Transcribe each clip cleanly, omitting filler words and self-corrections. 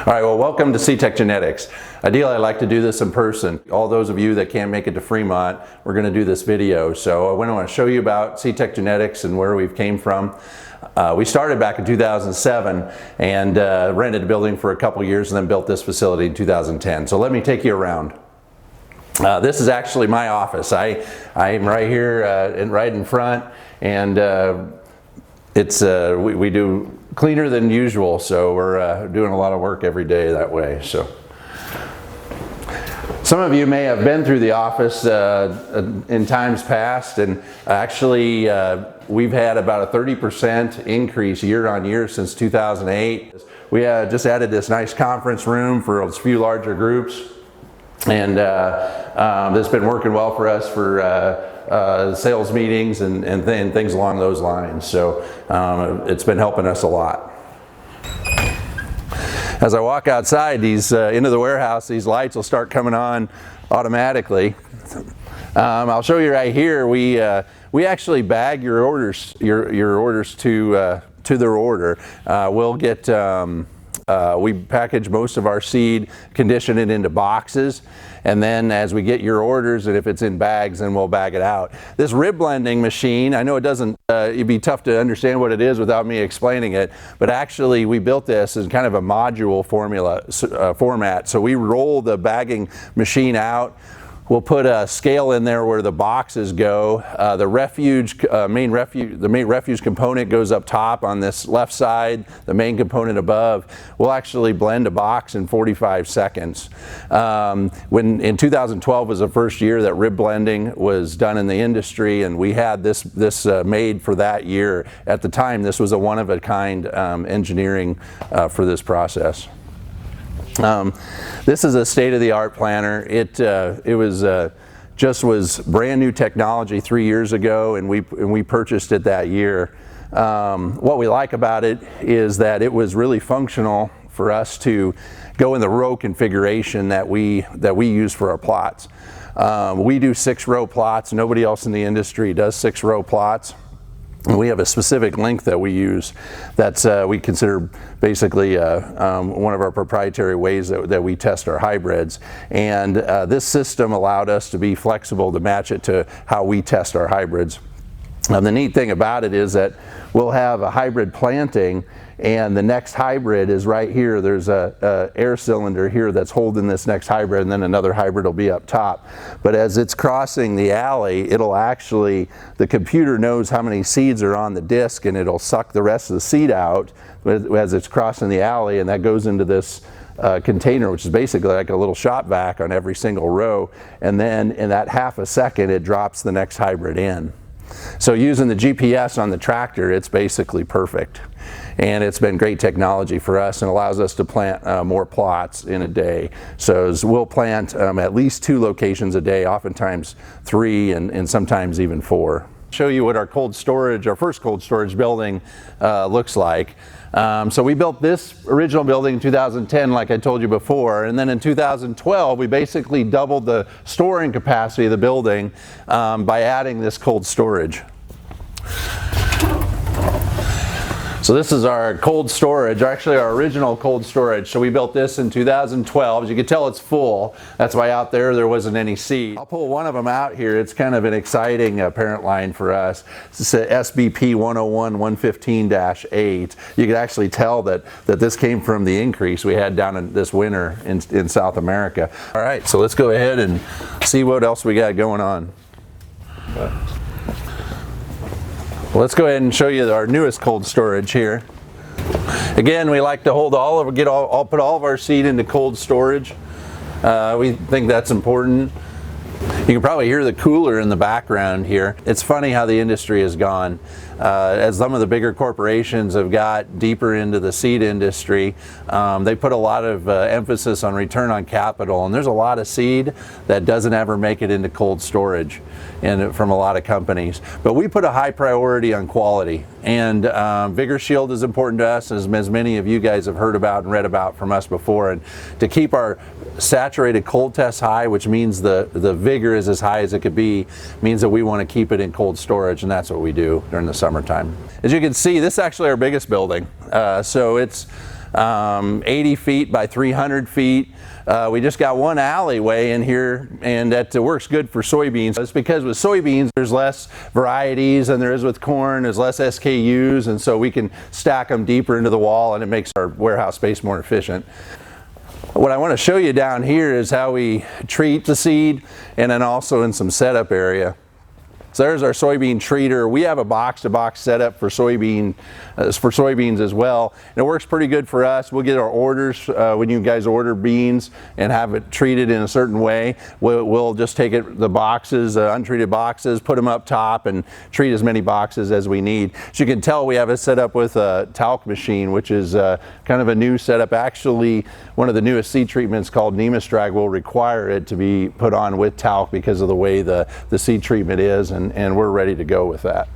All right, well, welcome to Seitec Genetics. Ideally, I like to do this in person. All those of you that can't make it to Fremont, we're going to do this video. So I want to show you about Seitec Genetics and where we've came from. We started back in 2007 and rented a building for a couple years and then built this facility in 2010. So let me take you around. This is actually my office. I am right here right in front, and we do cleaner than usual, so we're doing a lot of work every day that way. So some of you may have been through the office in times past, and actually we've had about a 30% increase year on year since 2008. We just added this nice conference room for a few larger groups, and this has been working well for us for sales meetings and things along those lines. So it's been helping us a lot. As I walk outside into the warehouse, these lights will start coming on automatically. I'll show you right here. We actually bag your orders to their order. We'll get we package most of our seed, condition it into boxes, and then as we get your orders, and if it's in bags, then we'll bag it out. This rib blending machine, I know it doesn't, it'd be tough to understand what it is without me explaining it, but actually we built this as kind of a module format. So we roll the bagging machine out. We'll put a scale in there where the boxes go. The main refuge component goes up top on this left side, the main component above. We'll actually blend a box in 45 seconds. When in 2012 was the first year that rib blending was done in the industry, and we had this made for that year. At the time, this was a one-of-a-kind engineering for this process. This is a state-of-the-art planter. It was brand new technology 3 years ago, and we purchased it that year. What we like about it is that it was really functional for us to go in the row configuration that we use for our plots. We do 6-row plots. Nobody else in the industry does 6-row plots. We have a specific length that we use that's we consider basically one of our proprietary ways that we test our hybrids, and this system allowed us to be flexible to match it to how we test our hybrids. The neat thing about it is that we'll have a hybrid planting, and the next hybrid is right here. There's a air cylinder here that's holding this next hybrid, and then another hybrid will be up top. But as it's crossing the alley, the computer knows how many seeds are on the disc, and it'll suck the rest of the seed out as it's crossing the alley, and that goes into this container, which is basically like a little shop vac on every single row, and then in that half a second it drops the next hybrid in. So using the GPS on the tractor, it's basically perfect, and it's been great technology for us and allows us to plant more plots in a day. So we'll plant at least 2 locations a day, oftentimes 3 and sometimes even 4. Show you what our first cold storage building looks like. So we built this original building in 2010, like I told you before, and then in 2012 we basically doubled the storing capacity of the building by adding this cold storage. So this is our cold storage, actually our original cold storage. So we built this in 2012. As you can tell, it's full. That's why out there wasn't any seed. I'll pull one of them out here. It's kind of an exciting parent line for us. It's a SBP 101-115-8. You can actually tell that this came from the increase we had down in this winter in South America. All right, so let's go ahead and see what else we got going on. Well, let's go ahead and show you our newest cold storage here. Again, we like to hold put all of our seed into cold storage. We think that's important. You can probably hear the cooler in the background here. It's funny how the industry has gone. As some of the bigger corporations have got deeper into the seed industry, they put a lot of emphasis on return on capital, and there's a lot of seed that doesn't ever make it into cold storage from a lot of companies. But we put a high priority on quality, and Vigor Shield is important to us, as many of you guys have heard about and read about from us before. And to keep our saturated cold test high, which means the vigor is as high as it could be, means that we want to keep it in cold storage, and that's what we do during the summertime. As you can see, this is actually our biggest building. So it's 80 feet by 300 feet. We just got one alleyway in here, and that works good for soybeans. It's because with soybeans there's less varieties than there is with corn. There's less SKUs, and so we can stack them deeper into the wall, and it makes our warehouse space more efficient. What I want to show you down here is how we treat the seed, and then also in some setup area. So there's our soybean treater. We have a box-to-box setup for soybeans as well. And it works pretty good for us. We'll get our orders when you guys order beans and have it treated in a certain way. We'll just take the boxes, untreated boxes, put them up top and treat as many boxes as we need. As you can tell, we have it set up with a talc machine, which is kind of a new setup. Actually, one of the newest seed treatments called Nemastrag will require it to be put on with talc because of the way the seed treatment is. And we're ready to go with that.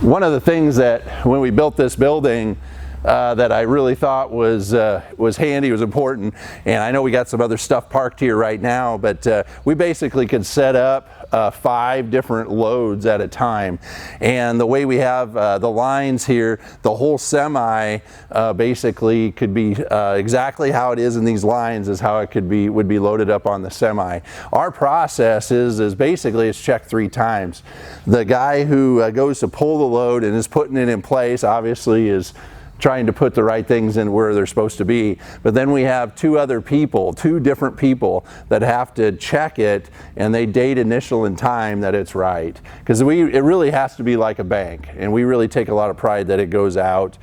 One of the things that when we built this building that I really thought was handy, was important, and I know we got some other stuff parked here right now, but we basically could set up 5 different loads at a time. And the way we have the lines here, the whole semi basically could be exactly how it is in these lines is how it would be loaded up on the semi. Our process is basically it's checked 3 times. The guy who goes to pull the load and is putting it in place obviously is trying to put the right things in where they're supposed to be. But then we have 2 different people that have to check it, and they date initial and time that it's right. Because it really has to be like a bank, and we really take a lot of pride that it goes out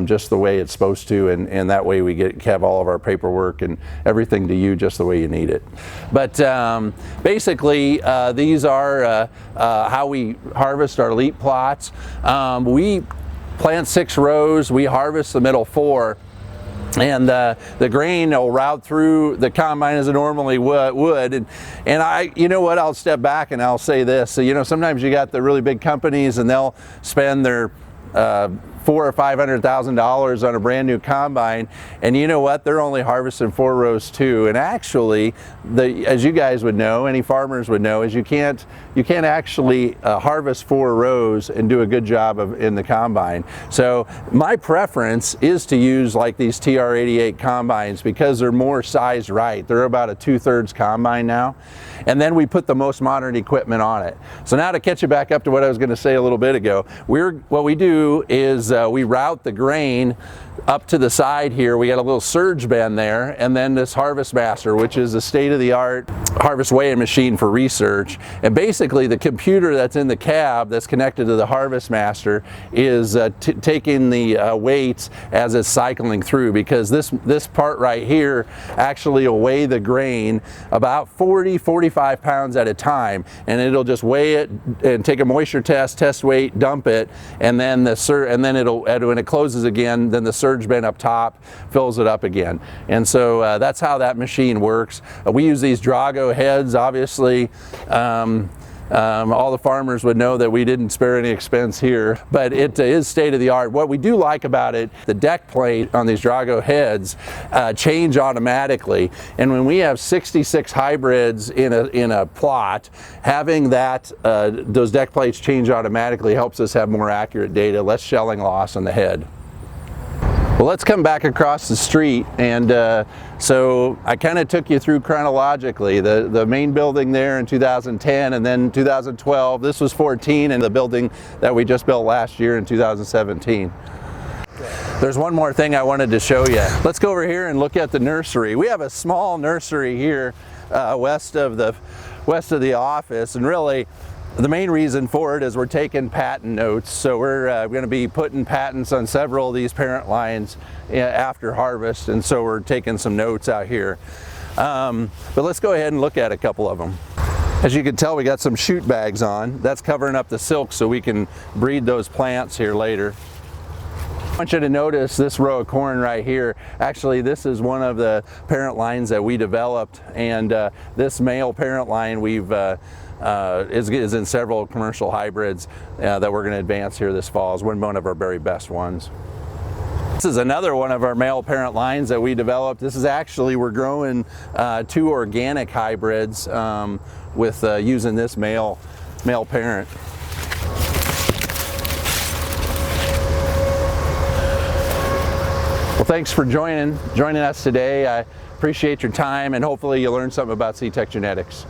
just the way it's supposed to, and that way we have all of our paperwork and everything to you just the way you need it. But basically these are how we harvest our leap plots. We plant 6 rows, we harvest the middle 4, and the grain will route through the combine as it normally would. And you know what, I'll step back and I'll say this. So, you know, sometimes you got the really big companies and they'll spend their $400,000 or $500,000 on a brand new combine, and you know what, they're only harvesting 4 rows too. And actually, as you guys would know, any farmers would know, is you can't actually harvest 4 rows and do a good job in the combine. So my preference is to use like these TR88 combines because they're more sized right. They're about a 2/3 combine now, and then we put the most modern equipment on it. So now to catch you back up to what I was going to say a little bit ago, what we do is we route the grain up to the side here. We got a little surge bin there, and then this Harvest Master, which is a state-of-the-art harvest weighing machine for research. And basically the computer that's in the cab that's connected to the Harvest Master is taking the weights as it's cycling through, because this part right here actually will weigh the grain about 40-45 pounds at a time, and it'll just weigh it and take a moisture test weight, dump it, and then when it closes again, then the surge bin up top fills it up again. And so that's how that machine works. We use these Drago heads, obviously. All the farmers would know that we didn't spare any expense here, but it is state-of-the-art. What we do like about it, the deck plate on these Drago heads change automatically, and when we have 66 hybrids in a plot, having those deck plates change automatically helps us have more accurate data, less shelling loss on the head. Well, let's come back across the street, and so I kind of took you through chronologically. The main building there in 2010, and then 2012, this was 14, and the building that we just built last year in 2017. There's one more thing I wanted to show you. Let's go over here and look at the nursery. We have a small nursery here west of the office, and really the main reason for it is we're taking patent notes. So we're going to be putting patents on several of these parent lines after harvest, and so we're taking some notes out here. But let's go ahead and look at a couple of them. As you can tell, we got some chute bags on. That's covering up the silk so we can breed those plants here later. I want you to notice this row of corn right here. Actually, this is one of the parent lines that we developed, and this male parent line is in several commercial hybrids that we're going to advance here this fall. It's one of our very best ones. This is another one of our male parent lines that we developed. This is actually, we're growing 2 organic hybrids with using this male parent. thanks for joining us today. I appreciate your time, and hopefully you learned something about Seitec genetics.